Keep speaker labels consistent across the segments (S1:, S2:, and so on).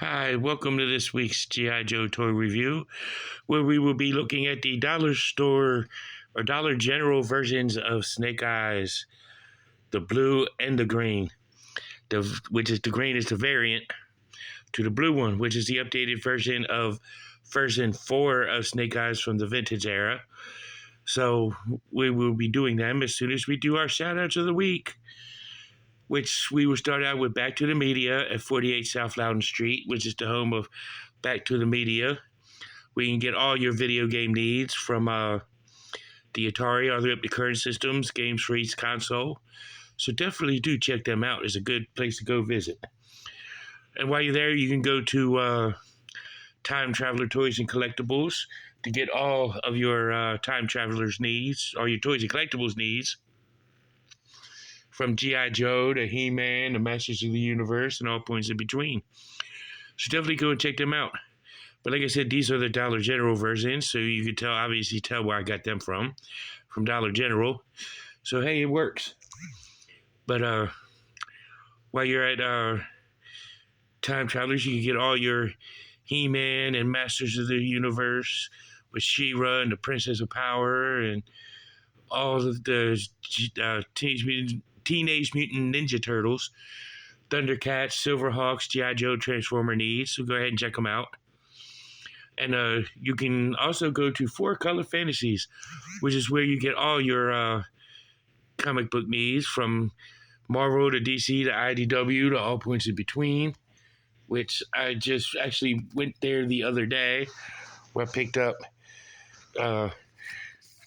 S1: Hi, welcome to this week's G.I. Joe toy review, where we will be looking at the dollar store or Dollar General versions of Snake Eyes, the blue and the green. Which is the green is the variant to the blue one, which is the updated version of version 4 of Snake Eyes from the vintage era. So we will be doing them as soon as we do our shout outs of the week, which we will start out with Back to the Media at 48 South Loudon Street, which is the home of Back to the Media. We can get all your video game needs from the Atari all the way up to current systems, games for each console. So definitely do check them out. It's a good place to go visit. And while you're there, you can go to Time Traveler Toys and Collectibles to get all of your Time Traveler's needs, or your toys and collectibles needs, from G.I. Joe to He-Man to Masters of the Universe and all points in between. So definitely go and check them out. But like I said, these are the Dollar General versions, so you can obviously tell where I got them from Dollar General. So hey, it works. But while you're at Time Travelers, you can get all your He-Man and Masters of the Universe with She-Ra and the Princess of Power and all of the Teenage Mutant Ninja Turtles, Thundercats, Silverhawks, G.I. Joe Transformer needs. So go ahead and check them out. And you can also go to 4Color Fantasies, which is where you get all your comic book needs, from Marvel to DC to IDW to all points in between, which I just actually went there the other day, where I picked up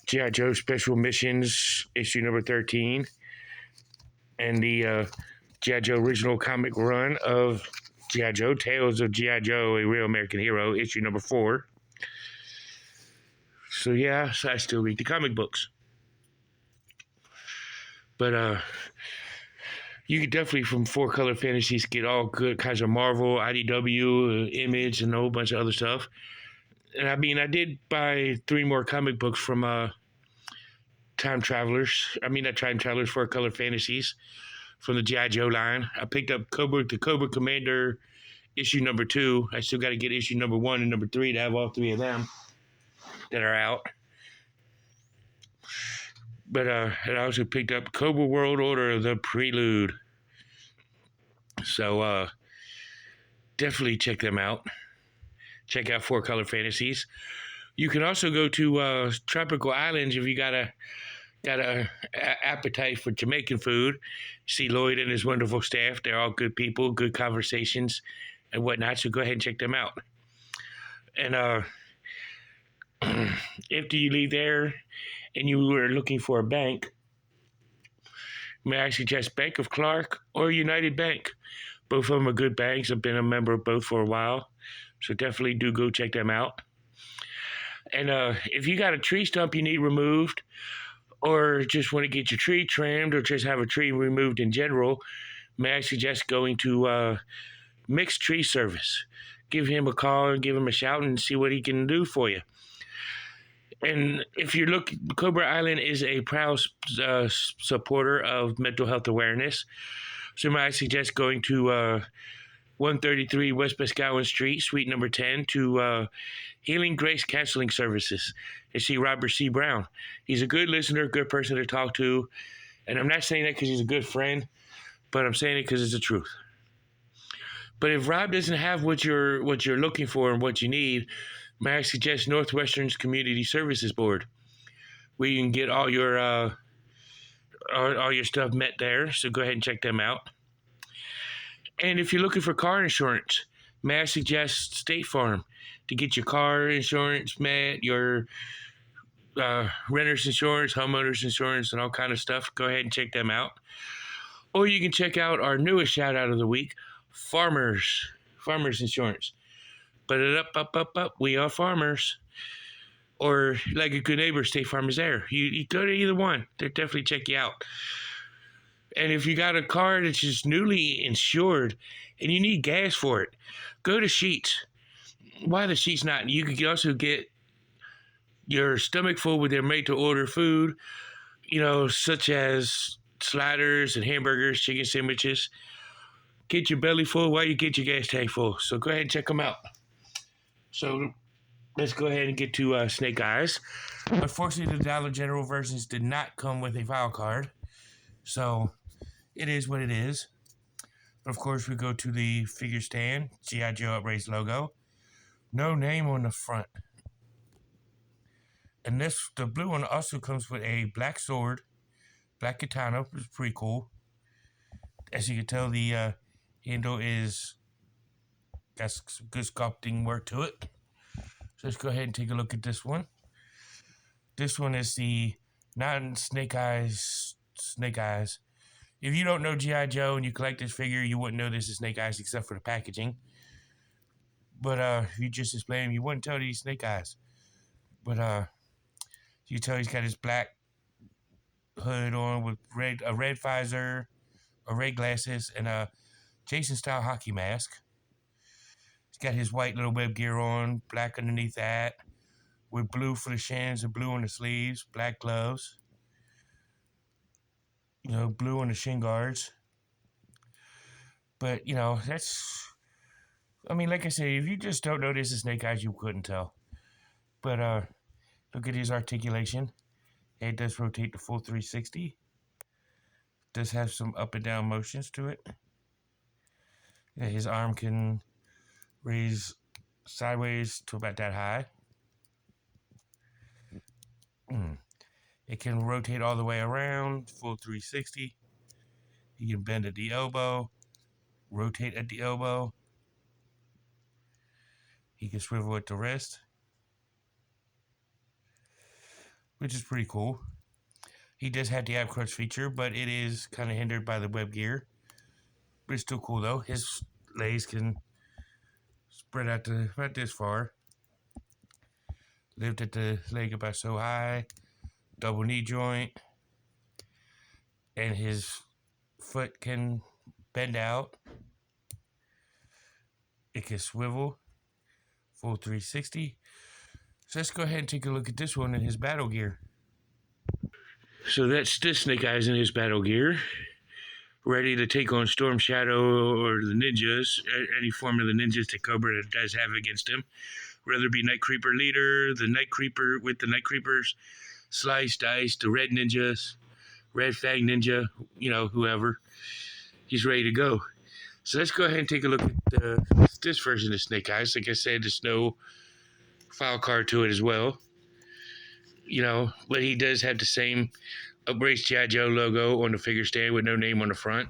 S1: G.I. Joe Special Missions issue number 13 and the G.I. Joe original comic run of G.I. Joe, Tales of G.I. Joe, A Real American Hero, issue number 4. So yeah, so I still read the comic books. But you can definitely, from 4Color Fantasies, get all good kinds of Marvel, IDW, Image, and a whole bunch of other stuff. And I mean, I did buy 3 more comic books from Time Travelers. I mean, not Time Travelers, 4Color Fantasies, from the G.I. Joe line. I picked up the Cobra Commander issue number 2. I still got to get issue number 1 and number 3 to have all 3 of them that are out. But and I also picked up Cobra World Order, The Prelude. So definitely check them out. Check out 4Color Fantasies. You can also go to Tropical Islands if you got a appetite for Jamaican food. See Lloyd and his wonderful staff. They're all good people, good conversations, and whatnot. So go ahead and check them out. And after you leave there and you were looking for a bank, may I suggest Bank of Clark or United Bank? Both of them are good banks. I've been a member of both for a while. So definitely do go check them out. And if you got a tree stump you need removed, or just want to get your tree trimmed, or just have a tree removed in general, may I suggest going to Mixed Tree Service. Give him a call, give him a shout, and see what he can do for you. And if you look, Cobra Island is a proud supporter of mental health awareness. So may I suggest going to 133 West Boscawen Street, suite number 10, to Healing Grace Counseling Services, and see Robert C. Brown. He's a good listener, good person to talk to. And I'm not saying that because he's a good friend, but I'm saying it because it's the truth. But if Rob doesn't have what you're looking for and what you need, may I suggest Northwestern's Community Services Board, where you can get all your stuff met there. So go ahead and check them out. And if you're looking for car insurance, may I suggest State Farm to get your car insurance met, your renter's insurance, homeowner's insurance, and all kind of stuff. Go ahead and check them out. Or you can check out our newest shout out of the week, Farmers Insurance. But up, we are farmers. Or like a good neighbor, State Farm is there. You go to either one. They'll definitely check you out. And if you got a car that's just newly insured and you need gas for it, go to Sheetz. Why the Sheetz not? You can also get your stomach full with their made-to-order food, such as sliders and hamburgers, chicken sandwiches, get your belly full while you get your gas tank full. So go ahead and check them out. So let's go ahead and get to Snake Eyes. Unfortunately, the Dollar General versions did not come with a file card. So it is what it is. But of course, we go to the figure stand, G.I. Joe Upraised logo. No name on the front. And the blue one also comes with a black sword, black katana, which is pretty cool. As you can tell, the handle got some good sculpting work to it. So let's go ahead and take a look at this one. This one is the non-Snake Eyes Snake Eyes. If you don't know G.I. Joe and you collect this figure, you wouldn't know this is Snake Eyes except for the packaging. But if you just display him, you wouldn't tell these Snake Eyes. But you can tell he's got his black hood on with a red visor, red glasses, and a Jason-style hockey mask. He's got his white little web gear on, black underneath that, with blue for the shins and blue on the sleeves, black gloves. You know, blue on the shin guards. But, you know, like I say, if you just don't know this is Snake Eyes, you couldn't tell. But, look at his articulation. Head does rotate the full 360. Does have some up and down motions to it. Yeah, his arm can raise sideways to about that high. It can rotate all the way around, full 360. He can bend at the elbow, rotate at the elbow. He can swivel at the wrist, which is pretty cool. He does have the ab crunch feature, but it is kind of hindered by the web gear. But it's still cool though. His legs can spread out to about this far. Lift at the leg about so high. Double knee joint. And his foot can bend out. It can swivel. Full 360. So let's go ahead and take a look at this one in his battle gear. So that's this Snake Eyes in his battle gear. Ready to take on Storm Shadow or the ninjas, any form of the ninjas that Cobra does have against him. Whether it be Night Creeper leader, the Night Creeper with the Night Creepers, Slice, Dice, the Red Ninjas, Red Fang Ninja, you know, whoever. He's ready to go. So let's go ahead and take a look at this version of Snake Eyes. Like I said, there's no file card to it as well. You know, but he does have the same Upraised G.I. Joe logo on the figure stand with no name on the front.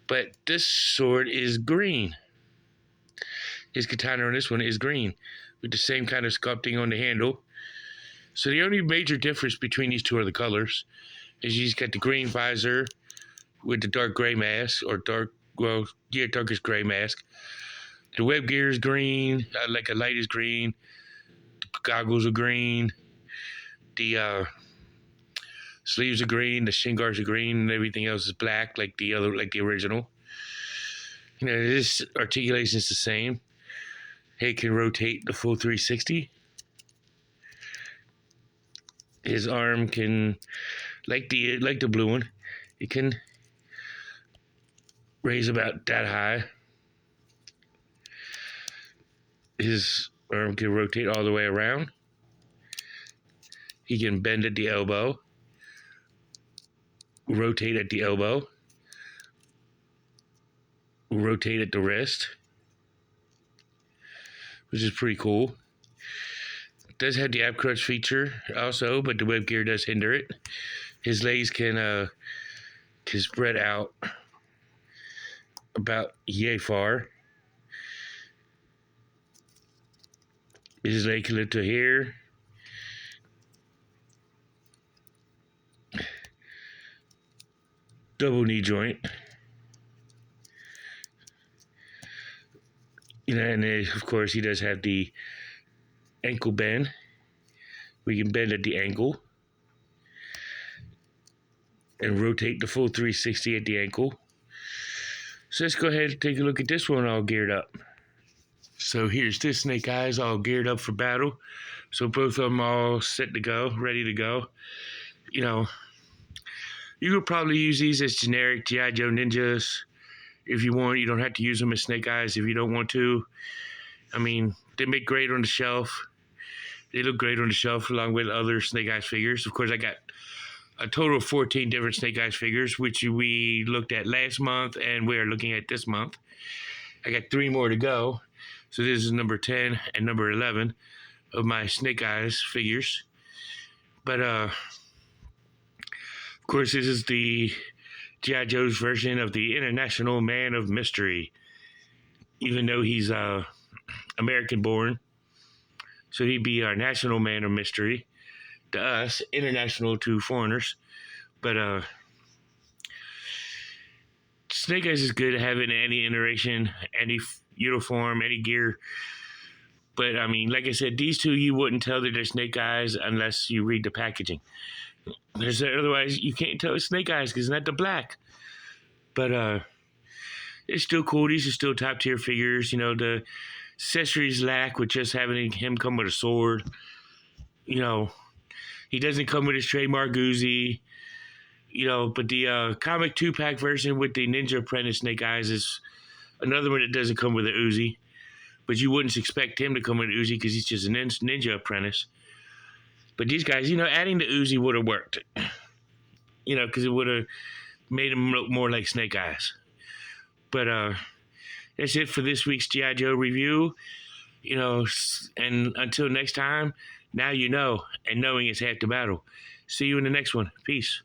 S1: But this sword is green. His katana on this one is green with the same kind of sculpting on the handle. So the only major difference between these two are the colors. Is he's got the green visor with the dark gray mask, or darkest gray mask. The web gear is green, like a light is green. The goggles are green. The sleeves are green. The shin guards are green, and everything else is black, like the original. You know, this articulation is the same. Head can rotate the full 360. His arm can, like the blue one, it can raise about that high. His arm can rotate all the way around. He can bend at the elbow, rotate at the elbow, rotate at the wrist, which is pretty cool. It does have the ab crunch feature also, but the web gear does hinder it. His legs can spread out about yay far. His leg can lift to here. Double knee joint. You know, and then, of course, he does have the ankle bend. We can bend at the ankle and rotate the full 360 at the ankle. So let's go ahead and take a look at this one all geared up. So here's this Snake Eyes all geared up for battle. So both of them all set to go, ready to go. You know, you could probably use these as generic G.I. Joe ninjas. if you want. You don't have to use them as Snake Eyes if you don't want to. I mean, they make great on the shelf. They look great on the shelf along with other Snake Eyes figures. Of course, I got a total of 14 different Snake Eyes figures, which we looked at last month and we are looking at this month. I got 3 more to go. So this is number 10 and number 11 of my Snake Eyes figures. But, of course, this is the G.I. Joe's version of the International Man of Mystery, even though he's American born. So he'd be our national man of mystery to us, international to foreigners. But Snake Eyes is good to have in any iteration, any uniform, any gear. But I mean, like I said, these two you wouldn't tell that they're Snake Eyes unless you read the packaging. Otherwise, you can't tell it's Snake Eyes because it's not the black. But it's still cool. These are still top tier figures. You know, the accessories lack with just having him come with a sword. You know, he doesn't come with his trademark Uzi. You know, but the comic 2-pack version with the Ninja Apprentice Snake Eyes is another one that doesn't come with an Uzi. But you wouldn't expect him to come with an Uzi because he's just a Ninja Apprentice. But these guys, you know, adding the Uzi would have worked. You know, because it would have made him look more like Snake Eyes. But that's it for this week's G.I. Joe review. You know, and until next time, now you know, and knowing is half the battle. See you in the next one. Peace.